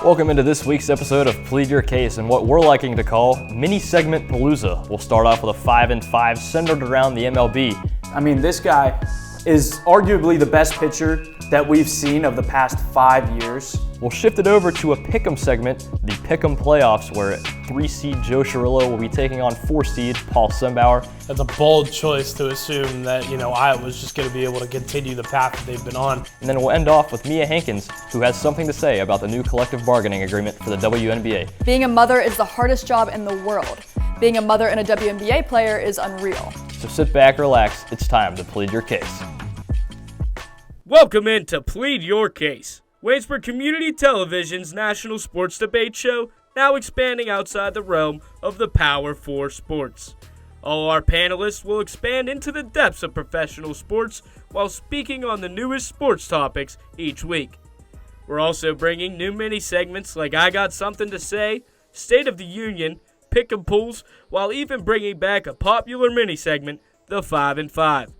Welcome into this week's episode of Plead Your Case and what we're liking to call mini-segment palooza. We'll start off with a 5-5 centered around the MLB. I mean, this guy is arguably the best pitcher that we've seen of the past 5 years. We'll shift it over to a pick'em segment, the pick'em playoffs, where 3-seed Joe Chirillo will be taking on 4-seed Paul Sembauer. That's a bold choice to assume that, Iowa's just going to be able to continue the path that they've been on. And then we'll end off with Mia Hankins, who has something to say about the new collective bargaining agreement for the WNBA. Being a mother is the hardest job in the world. Being a mother and a WNBA player is unreal. So sit back, relax, it's time to plead your case. Welcome in to Plead Your Case, Waynesburg Community Television's national sports debate show, now expanding outside the realm of the Power 4 sports. All our panelists will expand into the depths of professional sports while speaking on the newest sports topics each week. We're also bringing new mini-segments like I Got Something to Say, State of the Union, Pick'em Pools, while even bringing back a popular mini-segment, the 5-5.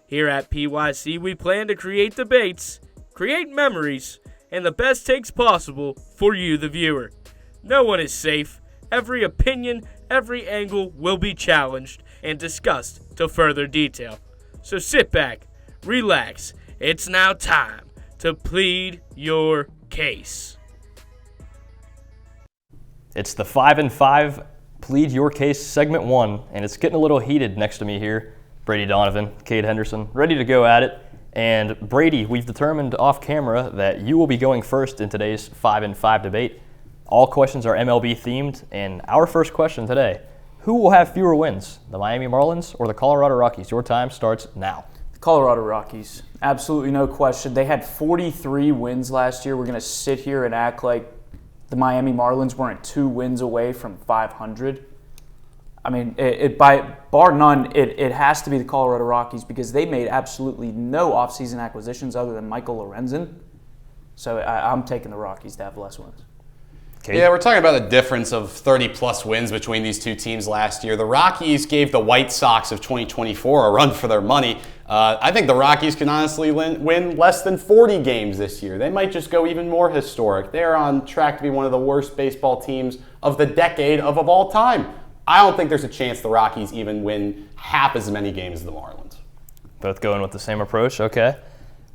Here at PYC, we plan to create debates, create memories, and the best takes possible for you, the viewer. No one is safe. Every opinion, every angle will be challenged and discussed to further detail. So sit back, relax. It's now time to plead your case. It's the 5-5 Plead Your Case segment 1, and it's getting a little heated next to me here. Brady Donovan, Cade Henderson, ready to go at it. And Brady, we've determined off camera that you will be going first in today's 5-5 debate. All questions are MLB themed, and our first question today, who will have fewer wins, the Miami Marlins or the Colorado Rockies? Your time starts now. The Colorado Rockies, absolutely no question. They had 43 wins last year. We're going to sit here and act like the Miami Marlins weren't 2 wins away from 500. I mean, by bar none, it has to be the Colorado Rockies because they made absolutely no offseason acquisitions other than Michael Lorenzen. So I'm taking the Rockies to have less wins. Okay. Yeah, we're talking about a difference of 30-plus wins between these two teams last year. The Rockies gave the White Sox of 2024 a run for their money. I think the Rockies can honestly win less than 40 games this year. They might just go even more historic. They're on track to be one of the worst baseball teams of the decade of all time. I don't think there's a chance the Rockies even win half as many games as the Marlins. Both going with the same approach, okay.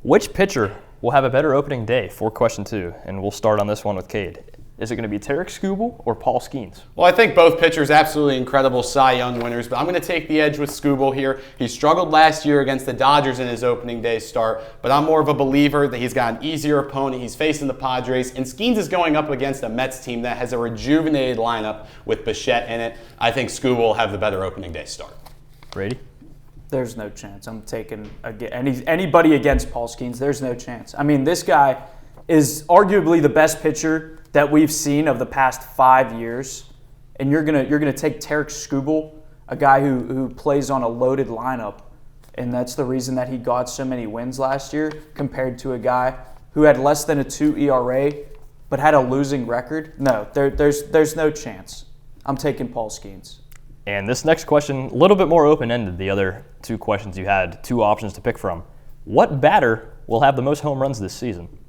Which pitcher will have a better opening day for question 2? And we'll start on this one with Cade. Is it going to be Tarek Skubal or Paul Skeens? Well, I think both pitchers absolutely incredible Cy Young winners, but I'm going to take the edge with Skubal here. He struggled last year against the Dodgers in his opening day start, but I'm more of a believer that he's got an easier opponent. He's facing the Padres, and Skeens is going up against a Mets team that has a rejuvenated lineup with Bichette in it. I think Skubal will have the better opening day start. Brady? There's no chance. I'm taking anybody against Paul Skeens. There's no chance. I mean, this guy is arguably the best pitcher that we've seen of the past 5 years, and you're gonna take Tarek Skubal, a guy who plays on a loaded lineup, and that's the reason that he got so many wins last year compared to a guy who had less than a 2 ERA but had a losing record. No, there's no chance. I'm taking Paul Skeens. And this next question, a little bit more open-ended. The other 2 questions you had 2 options to pick from. What batter will have the most home runs this season?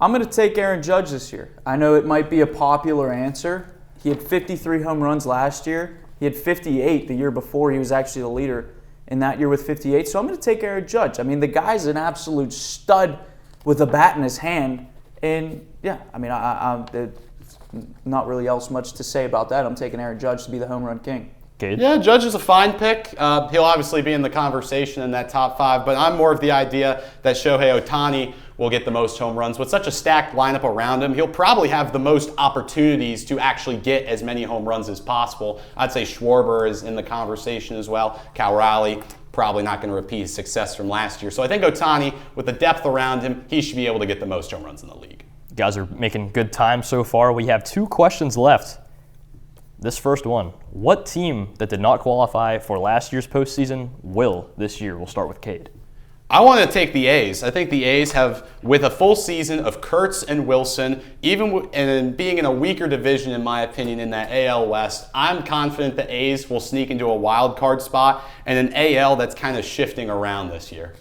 I'm going to take Aaron Judge this year. I know it might be a popular answer. He had 53 home runs last year. He had 58 the year before. He was actually the leader in that year with 58. So I'm going to take Aaron Judge. I mean, the guy's an absolute stud with a bat in his hand. And, yeah, I mean, I'm not really else much to say about that. I'm taking Aaron Judge to be the home run king. Cade? Yeah, Judge is a fine pick. He'll obviously be in the conversation in that top 5, but I'm more of the idea that Shohei Ohtani will get the most home runs. With such a stacked lineup around him, he'll probably have the most opportunities to actually get as many home runs as possible. I'd say Schwarber is in the conversation as well. Cal Raleigh probably not going to repeat his success from last year. So I think Ohtani, with the depth around him, he should be able to get the most home runs in the league. You guys are making good time so far. We have 2 questions left. This first one, what team that did not qualify for last year's postseason will this year? We'll start with Cade. I want to take the A's. I think the A's have, with a full season of Kurtz and Wilson, and being in a weaker division, in my opinion, in that AL West, I'm confident the A's will sneak into a wild card spot and an AL that's kind of shifting around this year.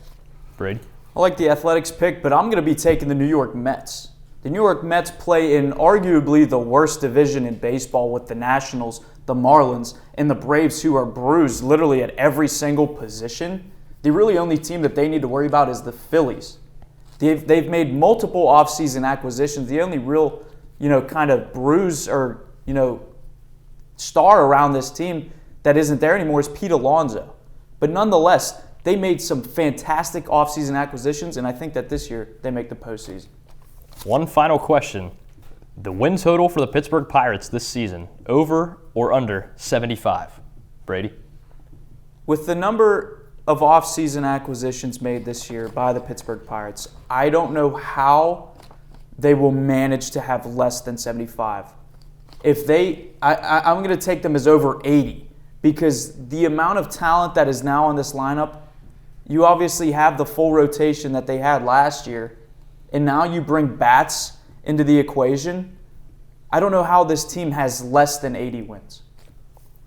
Brady? I like the Athletics pick, but I'm going to be taking the New York Mets. The New York Mets play in arguably the worst division in baseball with the Nationals, the Marlins, and the Braves, who are bruised literally at every single position. The really only team that they need to worry about is the Phillies. They've made multiple offseason acquisitions. The only real, kind of bruise or, star around this team that isn't there anymore is Pete Alonso. But nonetheless, they made some fantastic offseason acquisitions, and I think that this year they make the postseason. One final question. The win total for the Pittsburgh Pirates this season, over or under 75? Brady? With the number of offseason acquisitions made this year by the Pittsburgh Pirates, I don't know how they will manage to have less than 75. I'm going to take them as over 80, because the amount of talent that is now on this lineup, you obviously have the full rotation that they had last year, and now you bring bats into the equation. I don't know how this team has less than 80 wins.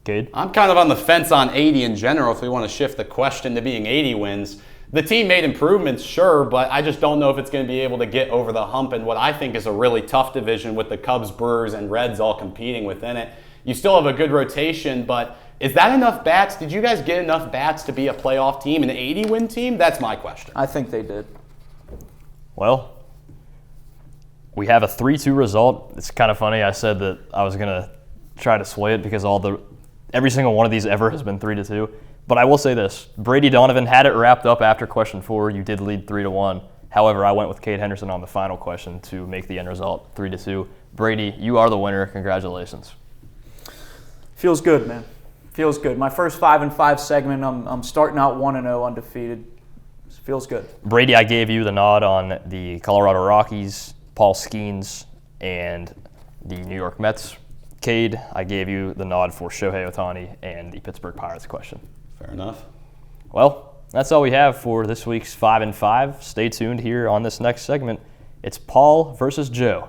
Cade? I'm kind of on the fence on 80 in general if we want to shift the question to being 80 wins. The team made improvements, sure, but I just don't know if it's going to be able to get over the hump in what I think is a really tough division with the Cubs, Brewers, and Reds all competing within it. You still have a good rotation, but is that enough bats? Did you guys get enough bats to be a playoff team, an 80-win team? That's my question. I think they did. Well, we have a 3-2 result. It's kind of funny. I said that I was going to try to sway it because every single one of these ever has been 3-2. But I will say this. Brady Donovan had it wrapped up after question 4. You did lead 3-1. However, I went with Cade Henderson on the final question to make the end result 3-2. Brady, you are the winner. Congratulations. Feels good, man. Feels good. My first 5-5 segment, I'm starting out 1-0 undefeated. Feels good. Brady, I gave you the nod on the Colorado Rockies, Paul Skeens, and the New York Mets. Cade, I gave you the nod for Shohei Ohtani and the Pittsburgh Pirates question. Fair enough. Well, that's all we have for this week's 5-5. Stay tuned here on this next segment. It's Paul versus Joe.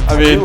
I mean,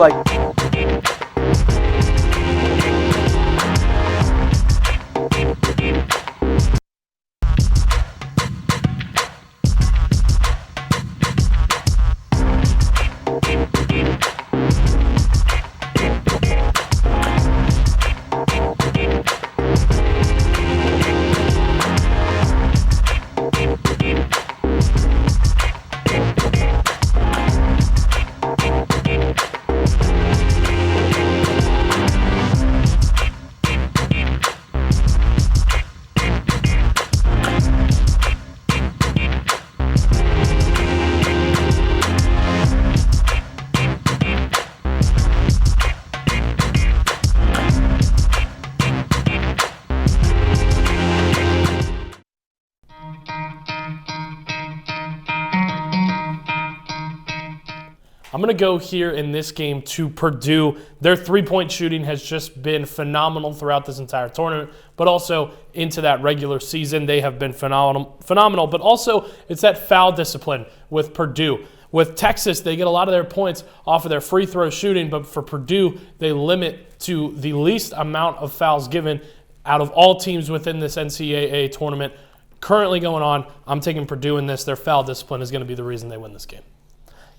I'm going to go here in this game to Purdue. Their three-point shooting has just been phenomenal throughout this entire tournament, but also into that regular season, they have been phenomenal. But also, it's that foul discipline with Purdue. With Texas, they get a lot of their points off of their free throw shooting, but for Purdue, they limit to the least amount of fouls given out of all teams within this NCAA tournament. Currently going on, I'm taking Purdue in this. Their foul discipline is going to be the reason they win this game.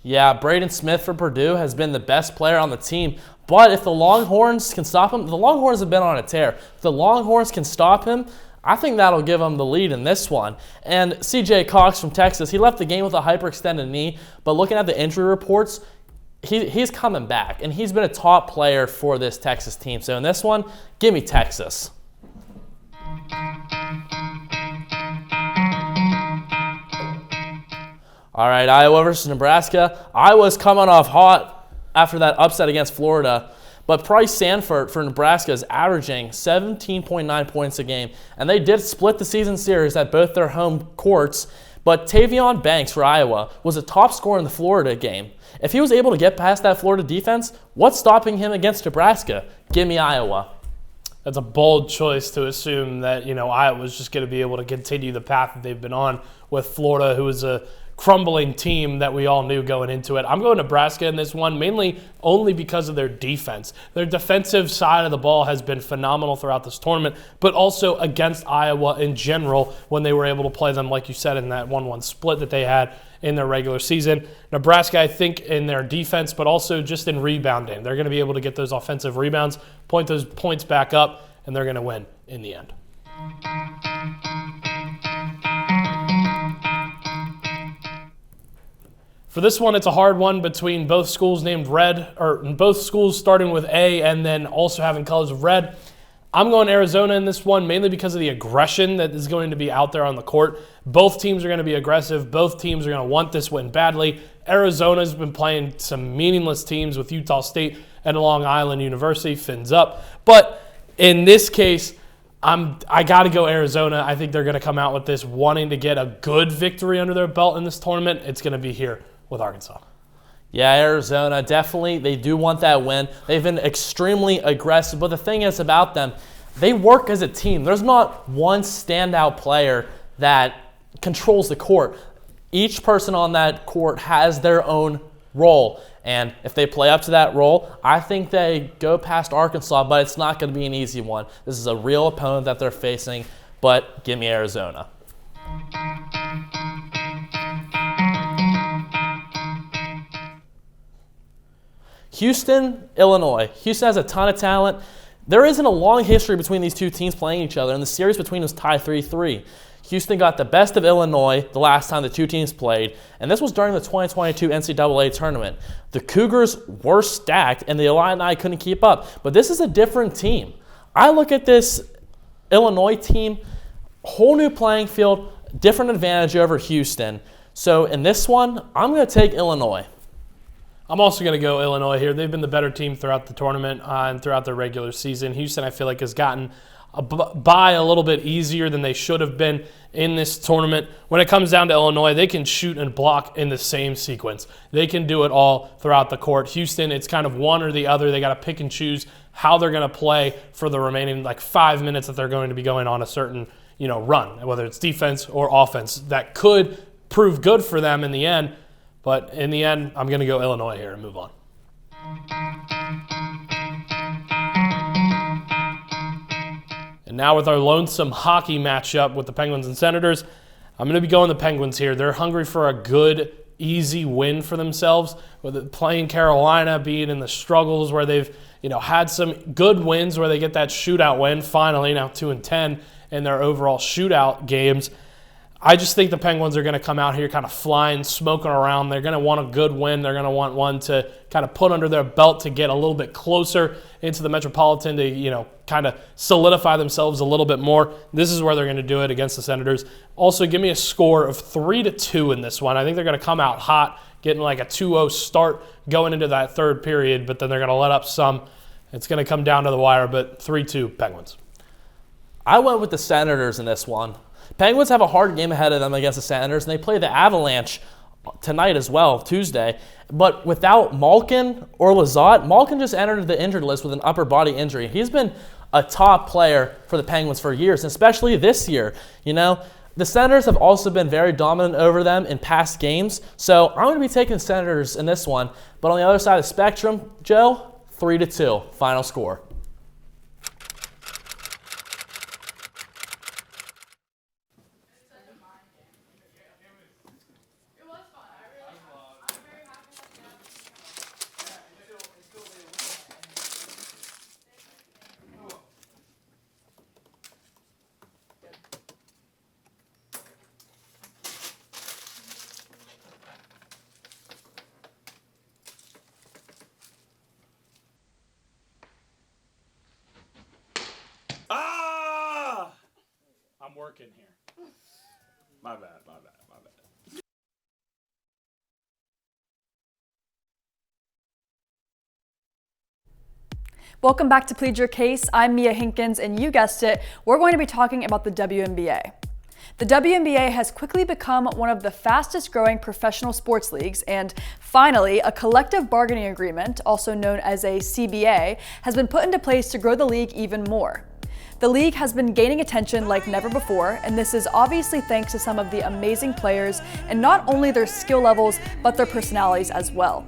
Yeah, Braden Smith for Purdue has been the best player on the team. But if the Longhorns can stop him, the Longhorns have been on a tear. If the Longhorns can stop him, I think that'll give him the lead in this one. And C.J. Cox from Texas, he left the game with a hyperextended knee. But looking at the injury reports, he's coming back. And he's been a top player for this Texas team. So in this one, give me Texas. All right, Iowa versus Nebraska. Iowa's coming off hot after that upset against Florida. But Price Sanford for Nebraska is averaging 17.9 points a game. And they did split the season series at both their home courts. But Tavion Banks for Iowa was a top scorer in the Florida game. If he was able to get past that Florida defense, what's stopping him against Nebraska? Give me Iowa. That's a bold choice to assume that, Iowa's just going to be able to continue the path that they've been on with Florida, who is a crumbling team that we all knew going into it. I'm going Nebraska in this one, mainly only because of their defense. Their defensive side of the ball has been phenomenal throughout this tournament, but also against Iowa in general when they were able to play them, like you said, in that 1-1 split that they had in their regular season. Nebraska, I think, in their defense, but also just in rebounding. They're going to be able to get those offensive rebounds, point those points back up, and they're going to win in the end. For this one, it's a hard one between both schools named Red, or both schools starting with A and then also having colors of red. I'm going Arizona in this one, mainly because of the aggression that is going to be out there on the court. Both teams are going to be aggressive. Both teams are going to want this win badly. Arizona's been playing some meaningless teams with Utah State and Long Island University, fins up. But in this case, I got to go Arizona. I think they're going to come out with this wanting to get a good victory under their belt in this tournament. It's going to be here with Arkansas. Yeah, Arizona, definitely. They do want that win. They've been extremely aggressive, but the thing is about them, they work as a team. There's not one standout player that controls the court. Each person on that court has their own role, and if they play up to that role, I think they go past Arkansas, but it's not going to be an easy one. This is a real opponent that they're facing, but give me Arizona. Houston, Illinois. Houston has a ton of talent. There isn't a long history between these two teams playing each other, and the series between them is tied 3-3. Houston got the best of Illinois the last time the two teams played, and this was during the 2022 NCAA tournament. The Cougars were stacked, and the Illini couldn't keep up, but this is a different team. I look at this Illinois team, whole new playing field, different advantage over Houston. So in this one, I'm going to take Illinois. I'm also going to go Illinois here. They've been the better team throughout the tournament and throughout the regular season. Houston, I feel like, has gotten by a little bit easier than they should have been in this tournament. When it comes down to Illinois, they can shoot and block in the same sequence. They can do it all throughout the court. Houston, it's kind of one or the other. They got to pick and choose how they're going to play for the remaining 5 minutes that they're going to be going on a certain run, whether it's defense or offense. That could prove good for them in the end. But in the end, I'm going to go Illinois here and move on. And now with our lonesome hockey matchup with the Penguins and Senators, I'm going to be going the Penguins here. They're hungry for a good, easy win for themselves. With playing Carolina, being in the struggles where they've had some good wins where they get that shootout win, finally, now 2-10 in their overall shootout games. I just think the Penguins are going to come out here kind of flying, smoking around. They're going to want a good win. They're going to want one to kind of put under their belt to get a little bit closer into the Metropolitan to, kind of solidify themselves a little bit more. This is where they're going to do it against the Senators. Also, give me a score of 3-2 in this one. I think they're going to come out hot, getting like a 2-0 start going into that third period, but then they're going to let up some. It's going to come down to the wire, but 3-2 Penguins. I went with the Senators in this one. Penguins have a hard game ahead of them against the Senators, and they play the Avalanche tonight as well, Tuesday. But without Malkin or Lizotte, Malkin just entered the injured list with an upper body injury. He's been a top player for the Penguins for years, especially this year. The Senators have also been very dominant over them in past games, so I'm going to be taking the Senators in this one. But on the other side of the spectrum, Joe, 3-2, final score. I'm working here. My bad. Welcome back to Plead Your Case. I'm Mia Hinkins, and you guessed it, we're going to be talking about the WNBA. The WNBA has quickly become one of the fastest growing professional sports leagues, and finally, a collective bargaining agreement, also known as a CBA, has been put into place to grow the league even more. The league has been gaining attention like never before, and this is obviously thanks to some of the amazing players and not only their skill levels, but their personalities as well.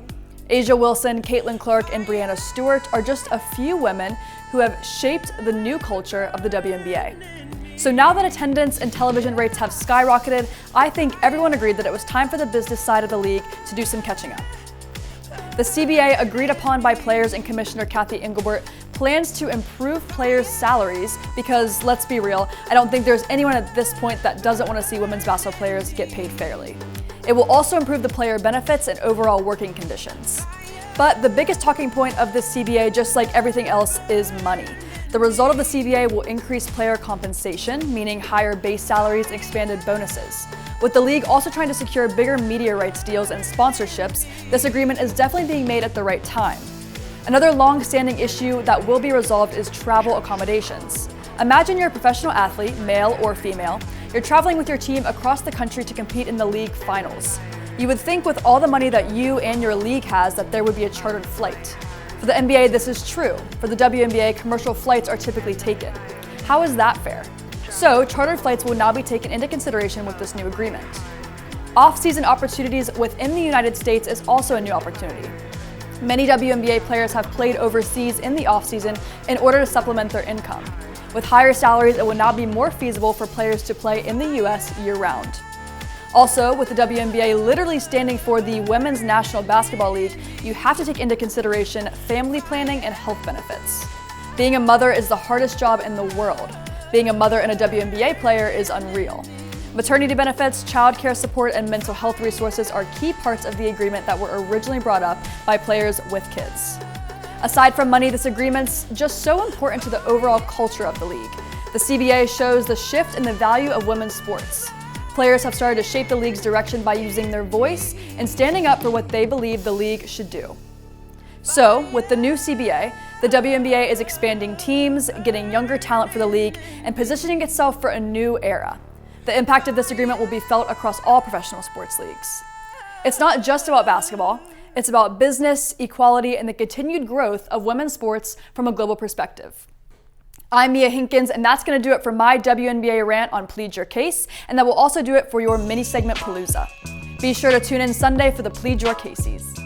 Asia Wilson, Caitlin Clark, and Brianna Stewart are just a few women who have shaped the new culture of the WNBA. So now that attendance and television rates have skyrocketed, I think everyone agreed that it was time for the business side of the league to do some catching up. The CBA, agreed upon by players and Commissioner Kathy Engelbert, plans to improve players' salaries because, let's be real, I don't think there's anyone at this point that doesn't want to see women's basketball players get paid fairly. It will also improve the player benefits and overall working conditions. But the biggest talking point of this CBA, just like everything else, is money. The result of the CBA will increase player compensation, meaning higher base salaries and expanded bonuses. With the league also trying to secure bigger media rights deals and sponsorships, this agreement is definitely being made at the right time. Another long-standing issue that will be resolved is travel accommodations. Imagine you're a professional athlete, male or female. You're traveling with your team across the country to compete in the league finals. You would think with all the money that you and your league has that there would be a chartered flight. For the NBA, this is true. For the WNBA, commercial flights are typically taken. How is that fair? So, chartered flights will now be taken into consideration with this new agreement. Off-season opportunities within the United States is also a new opportunity. Many WNBA players have played overseas in the off-season in order to supplement their income. With higher salaries, it will now be more feasible for players to play in the US year-round. Also, with the WNBA literally standing for the Women's National Basketball League, you have to take into consideration family planning and health benefits. Being a mother is the hardest job in the world. Being a mother and a WNBA player is unreal. Maternity benefits, childcare support, and mental health resources are key parts of the agreement that were originally brought up by players with kids. Aside from money, this agreement's just so important to the overall culture of the league. The CBA shows the shift in the value of women's sports. Players have started to shape the league's direction by using their voice and standing up for what they believe the league should do. So, with the new CBA, the WNBA is expanding teams, getting younger talent for the league, and positioning itself for a new era. The impact of this agreement will be felt across all professional sports leagues. It's not just about basketball, it's about business, equality, and the continued growth of women's sports from a global perspective. I'm Mia Hinkins, and that's going to do it for my WNBA rant on Plead Your Case, and that will also do it for your mini segment Palooza. Be sure to tune in Sunday for the Plead Your Cases.